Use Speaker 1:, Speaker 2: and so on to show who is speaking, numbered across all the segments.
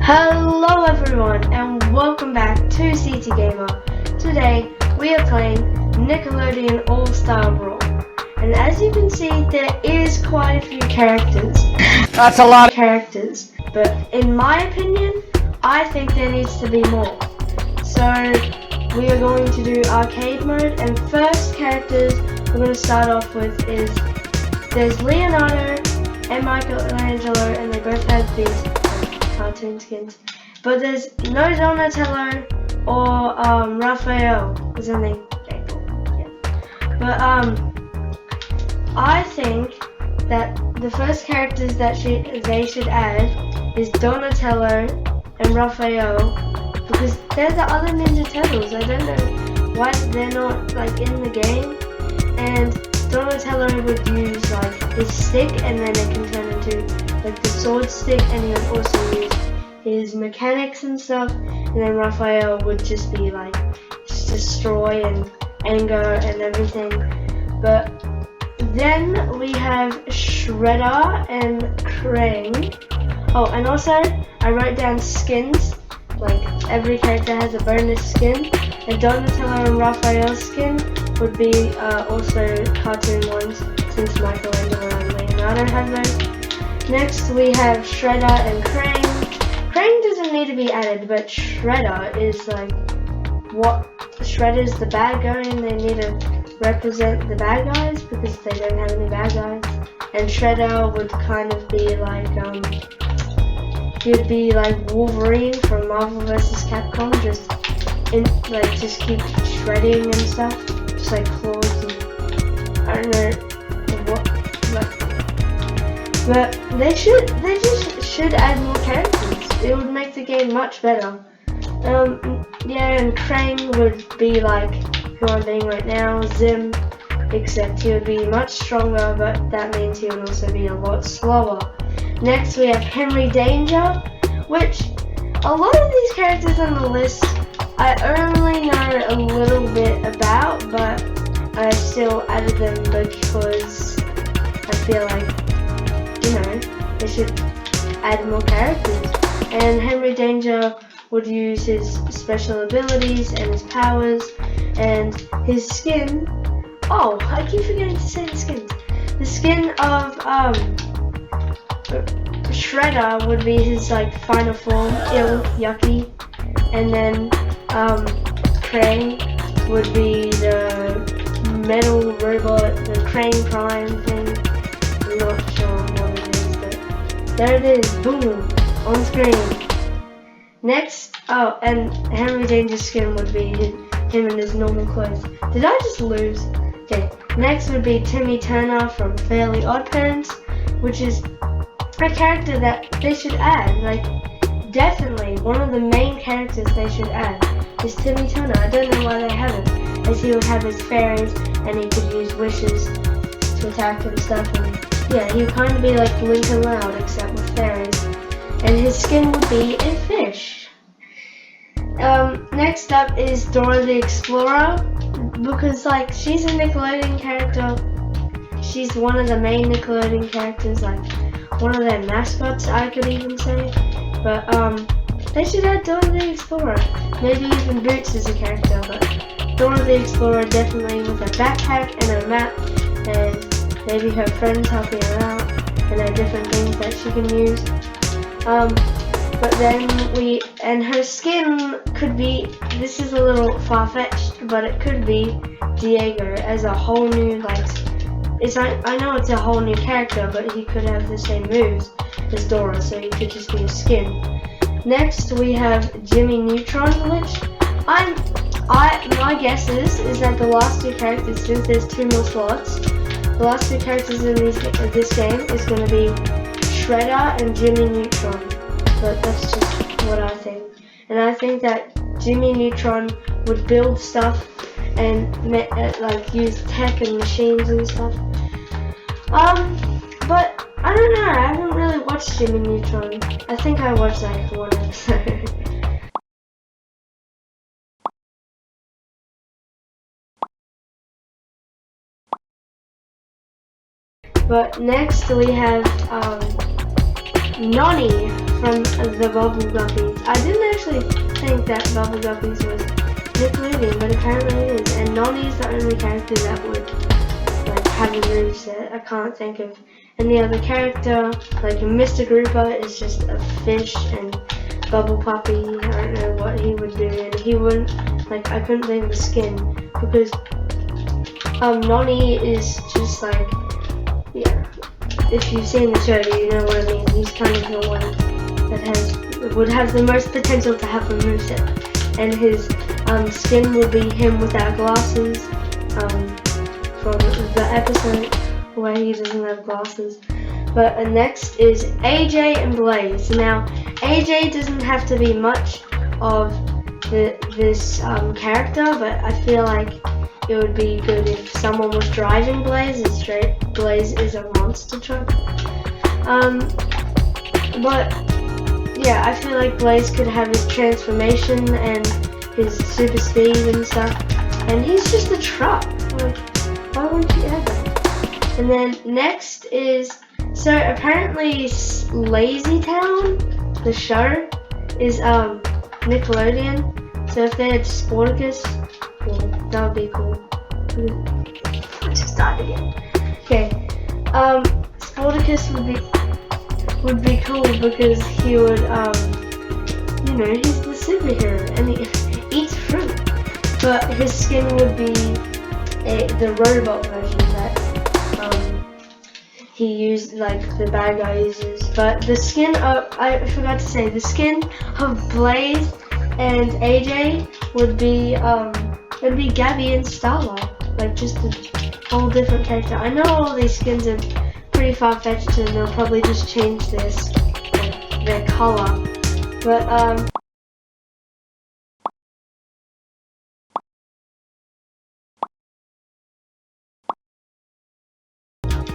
Speaker 1: Hello everyone and welcome back to CT Gamer. Today we are playing Nickelodeon All-Star Brawl. And as you can see, there is quite a few characters.
Speaker 2: That's a lot of
Speaker 1: characters. But in my opinion, I think there needs to be more. So we are going to do arcade mode, and first characters we're going to start off with is there's Leonardo and Michelangelo, and they both have these cartoon skins. But there's no Donatello or Raphael. Is that name? Yeah. But I think that the first characters that they should add is Donatello and Raphael, because they're the other Ninja Turtles. I don't know why they're not like in the game. And Donatello would use like his stick, and then it can turn into like the sword stick, and he would also use his mechanics and stuff. And then Raphael would just be like destroy and anger and everything. But then we have Shredder and Krang. Oh, and also I wrote down skins. Like every character has a bonus skin, and Donatello and Raphael's skin would be also cartoon ones, since Michelangelo and Leonardo have those. Next we have Shredder and Krang. Krang doesn't need to be added, but Shredder is like Shredder's the bad guy, and they need to represent the bad guys because they don't have any bad guys. And Shredder would kind of be like he'd be like Wolverine from Marvel vs. Capcom, just keep shredding and stuff, just like claws and I don't know what. But they just should add more characters. It would make the game much better. Yeah, and Krang would be like who I'm being right now, Zim, except he would be much stronger, but that means he would also be a lot slower. Next we have Henry Danger, which a lot of these characters on the list I only know a little bit about, but I still added them because I feel like, you know, they should add more characters. And Henry Danger would use his special abilities and his powers, and his skin. Oh, I keep forgetting to say the skins. The skin of Shredder would be his like final form, yucky, and then Krang would be the metal robot, the Krang Prime thing. I'm not sure what it is, but there it is, boom, on screen. Next, oh, and Henry Danger's skin would be him in his normal clothes. Did I just lose? Okay, next would be Timmy Turner from Fairly Odd Parents, which is a character that they should add. Like, definitely one of the main characters they should add is Timmy Turner. I don't know why they haven't, as he would have his fairies and he could use wishes to attack and stuff. And yeah, he would kind of be like Lincoln Loud except with fairies. And his skin would be a fish. Next up is Dora the Explorer, because like she's a Nickelodeon character. She's one of the main Nickelodeon characters, like one of their mascots, I could even say. But they should add Dora the Explorer. Maybe even Boots as a character, but Dora the Explorer definitely with a backpack and a map, and maybe her friends helping her out, and there are different things that she can use. But then and her skin could be, this is a little far-fetched, but it could be Diego as a whole new, like, I know it's a whole new character, but he could have the same moves as Dora, so he could just be a skin. Next we have Jimmy Neutron, which my guess is that the last two characters, since there's 2 more slots, the last two characters in this game is going to be Shredder and Jimmy Neutron. But that's just what I think. And I think that Jimmy Neutron would build stuff and like use tech and machines and stuff. But I don't know, I haven't really watched Jimmy Neutron. I think I watched like 1 episode. But next we have Nonny from the Bubble Guppies. I didn't actually think that Bubble Guppies was Nickelodeon, but apparently it is. And Nonny's the only character that would like have a moveset. I can't think of any other character. Like Mr. Grouper is just a fish, and Bubble Puppy, I don't know what he would do, and he wouldn't, like, I couldn't think of a skin, because Nonny is just like, yeah, if you've seen the show, you know what I mean. He's kind of the one that would have the most potential to have a moveset, and his skin would be him without glasses, from the episode where he doesn't have glasses. But next is AJ and Blaze. Now, AJ doesn't have to be much of this character, but I feel like it would be good if someone was driving Blaze. Blaze is a monster truck. But yeah, I feel like Blaze could have his transformation and his super speed and stuff. And he's just a truck. Like, why wouldn't you have that? And then next is, so apparently Lazy Town, the show, is Nickelodeon. So if they had Sporticus, well, that would be cool. Let's just start again. Okay, Sporticus would be cool because he would, you know, he's the superhero and he eats fruit. But his skin would be the robot version that he used, like the bad guy uses. But the skin of, I forgot to say, the skin of Blaze and AJ would be Gabby and Starlight, like just a whole different character. I know all these skins are pretty far-fetched and they'll probably just change their color, but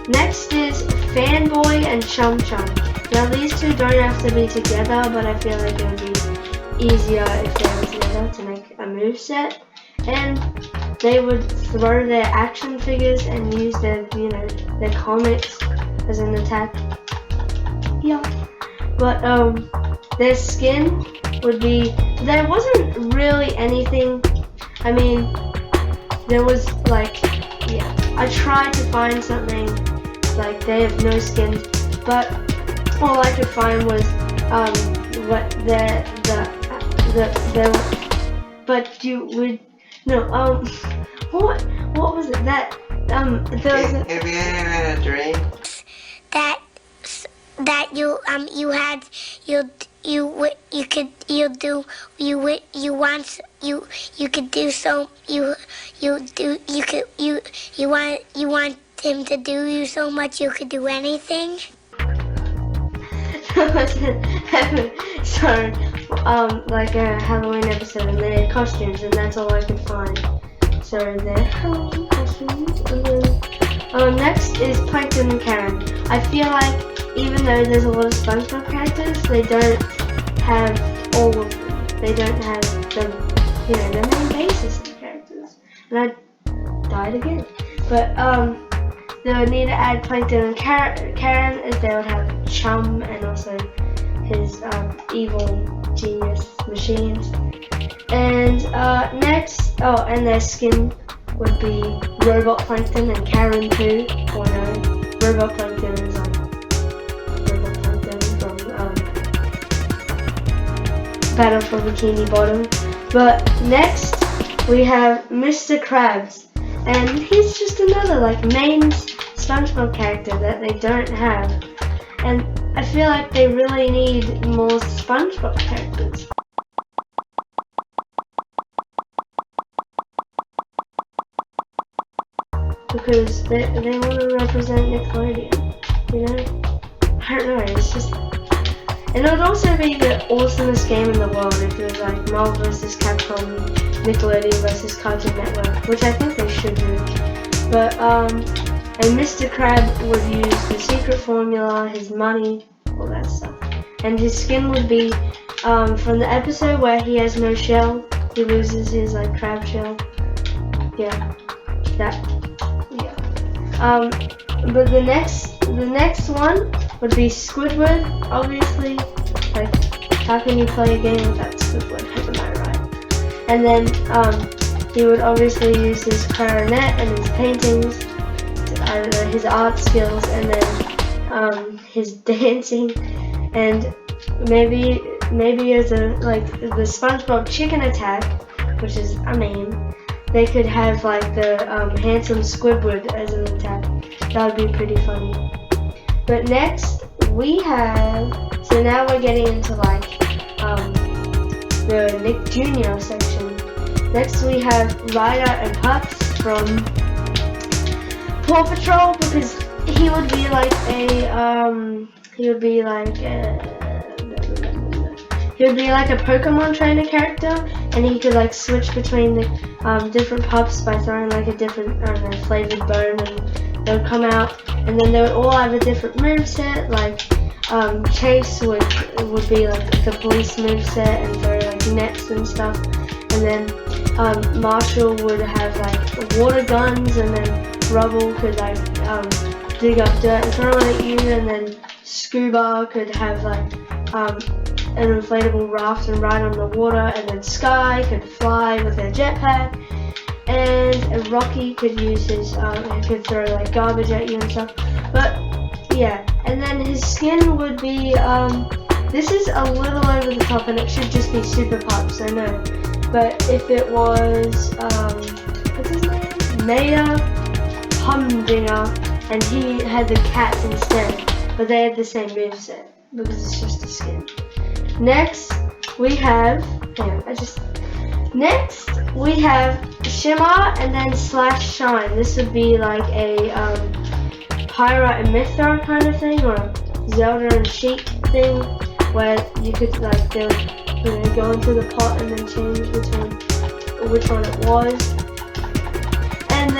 Speaker 1: next is Fanboy and Chum Chum. Now these two don't have to be together, but I feel like it would be easier if they were together to make a moveset. And they would throw their action figures and use their, you know, their comics as an attack. Yeah. But their skin would be, there wasn't really anything, I mean, there was like, yeah, I tried to find something like they have no skin, but all I could find was what but you would what was it that there was
Speaker 2: have you ever had a dream
Speaker 3: that you want him to do you so much you could do anything?
Speaker 1: So, like a Halloween episode, and they had costumes, and that's all I could find. So they're Halloween costumes, and then next is Plankton and Karen. I feel like even though there's a lot of SpongeBob characters, they don't have all of them. They don't have the, you know, the main basis of characters. And I died again. But they would need to add Plankton and Karen, as they would have Chum and also his evil genius machines. And next, and their skin would be Robot Plankton and Karen too. Or no, Robot Plankton is Robot Plankton from Battle for Bikini Bottom. But next we have Mr. Krabs. And he's just another like main SpongeBob character that they don't have. And I feel like they really need more SpongeBob characters. Because they want to represent Nickelodeon, you know? I don't know, it's just... And it would also be the awesomest game in the world if it was like Marvel vs. Capcom, Nickelodeon vs. Cartoon Network, which I think they should do. But, and Mr. Crab would use the secret formula, his money, all that stuff. And his skin would be, from the episode where he has no shell, he loses his, like, crab shell. Yeah, that, yeah. But the next one would be Squidward, obviously. Like, How can you play a game without Squidward? Am I right? And then he would obviously use his clarinet and his paintings, I don't know, his art skills, and then his dancing, and maybe as a like the SpongeBob chicken attack, which is a meme. They could have like the handsome Squidward as an attack. That would be pretty funny. But next we have, so now we're getting into like the Nick Jr. section. Next we have Ryder and Pups from Paw Patrol, because he would be like a Pokemon trainer character, and he could like switch between the different pups by throwing like a different, I don't know, flavored bone, and they would come out, and then they would all have a different moveset. Like Chase would be like the police moveset and throw like nets and stuff, and then Marshall would have like water guns, and then Rubble could like dig up dirt and throw it at you, and then Scuba could have like an inflatable raft and ride on the water, and then Sky could fly with their jetpack, and Rocky could use his, he could throw like garbage at you and stuff. But yeah, and then his skin would be, this is a little over the top, and it should just be Super Pups, I know. But if it was, what's his name? Mayor Humdinger, and he had the cats instead, but they had the same moveset, because it's just a skin. Next we have Shimmer and then Slash Shine. This would be like a Pyra and Mythra kind of thing, or a Zelda and Sheik thing, where you could like go into the pot and then change between which one it was. And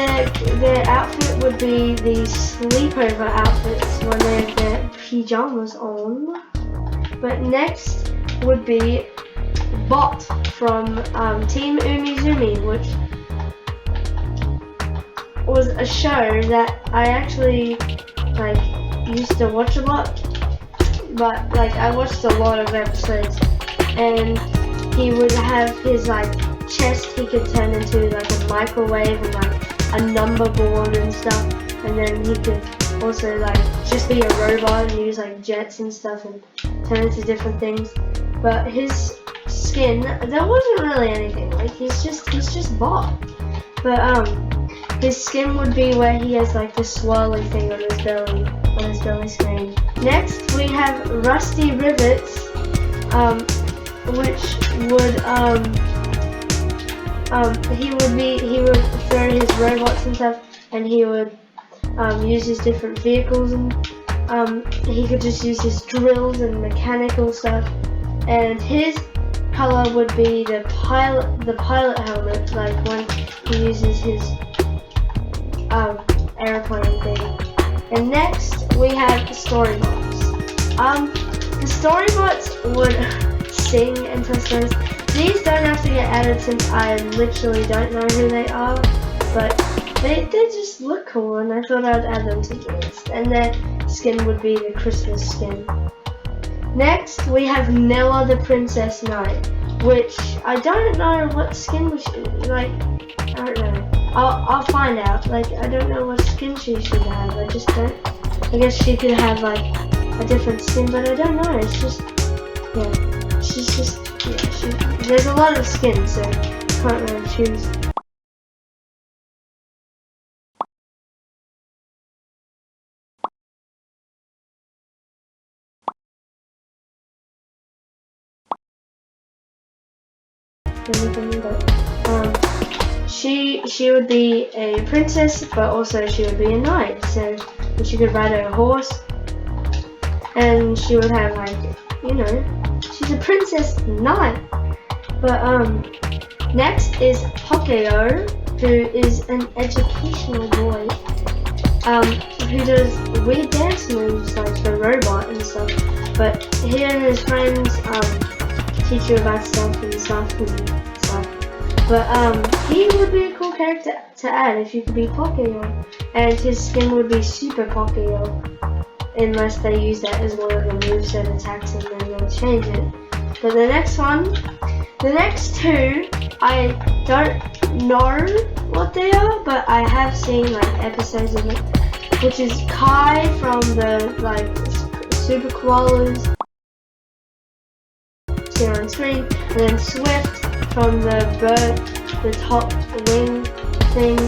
Speaker 1: their outfit would be the sleepover outfits when they have their pajamas on. But next would be Bot from Team Umizoomi, which was a show that I actually like used to watch a lot. But like I watched a lot of episodes, and he would have his like chest he could turn into like a microwave and like a number board and stuff, and then he could also like just be a robot and use like jets and stuff and turn into different things. But his skin, there wasn't really anything, like he's just Bob. But his skin would be where he has like the swirly thing on his belly screen. Next we have Rusty Rivets, which would he would throw his robots and stuff, and he would use his different vehicles, and he could just use his drills and mechanical stuff. And his color would be the pilot helmet, like when he uses his airplane thing. And next we have the Storybots. The Storybots would sing and tell stories. These don't have to get added since I literally don't know who they are, but they just look cool, and I thought I'd add them to the list. And their skin would be the Christmas skin. Next we have Nella the Princess Knight, which I don't know what skin we should, like, I don't know. I'll find out. Like, I don't know what skin she should have. I just don't. I guess she could have like a different skin, but I don't know. It's just, yeah. She's just, yeah. There's a lot of skin, so can't really choose. She would be a princess, but also she would be a knight. So she could ride a horse, and she would have like, you know, she's a princess knight. But next is Pokeo, who is an educational boy, who does weird dance moves like the robot and stuff. But he and his friends teach you about stuff. But he would be a cool character to add if you could be Pokeo, and his skin would be Super Pokeo, unless they use that as one of the moveset attacks and then they'll change it. But the next two, I don't know what they are, but I have seen like episodes of it, which is Kai from the like Super Koalas here on screen, and then Swift from the bird, the top wing thing,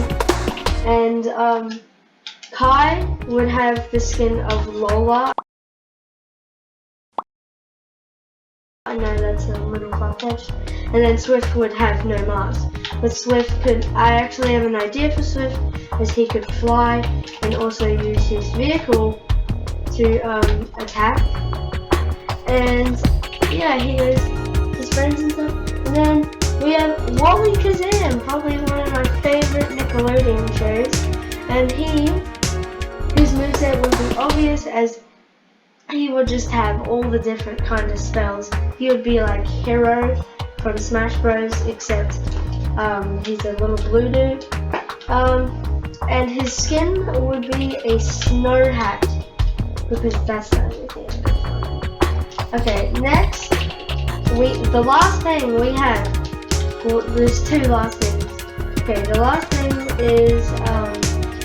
Speaker 1: and Kai would have the skin of Lola. I know that's a little far-fetched. And then Swift would have no mask. But I actually have an idea for Swift, as he could fly and also use his vehicle to attack. And yeah, he has his friends and stuff. And then we have Wally Kazam, probably one of my favorite Nickelodeon shows. And his moveset would be obvious, as he would just have all the different kind of spells. He would be like Hero from Smash Bros, except he's a little blue dude. And his skin would be a snow hat, because that's the only thing I could find. Okay, next, the last thing we have, well, there's two last things. Okay, the last thing is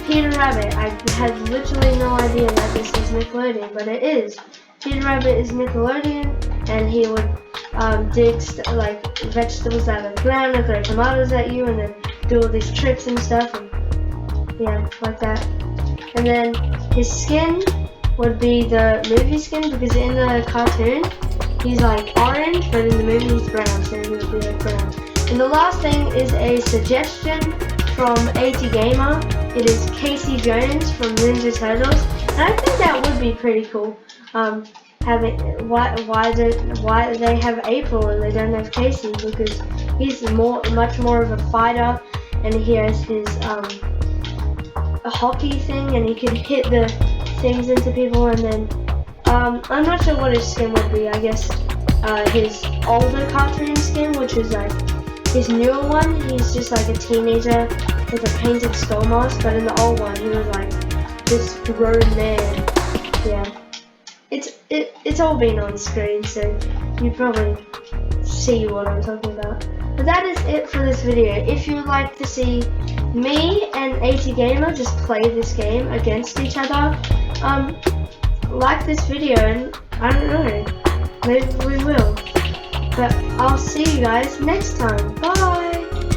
Speaker 1: Peter Rabbit. I had literally no idea that this was Nickelodeon, but it is. Peter Rabbit is Nickelodeon, and he would dig like vegetables out of the ground and throw tomatoes at you, and then do all these tricks and stuff, and yeah, like that. And then his skin would be the movie skin, because in the cartoon he's like orange, but in the movie he's brown, so he would be like brown. And the last thing is a suggestion from AT Gamer. It is Casey Jones from Ninja Turtles, and I think that would be pretty cool. Why they have April and they don't have Casey, because he's much more of a fighter, and he has his a hockey thing, and he can hit the things into people. And then I'm not sure what his skin would be. I guess his older cartoon skin, which is like his newer one, he's just like a teenager with a painted skull mask, but in the old one he was like this grown man. Yeah, it's all been on screen, so you probably see what I'm talking about. But that is it for this video. If you would like to see me and AT Gamer just play this game against each other, like this video, and I don't know, maybe we will. But I'll see you guys next time. Bye!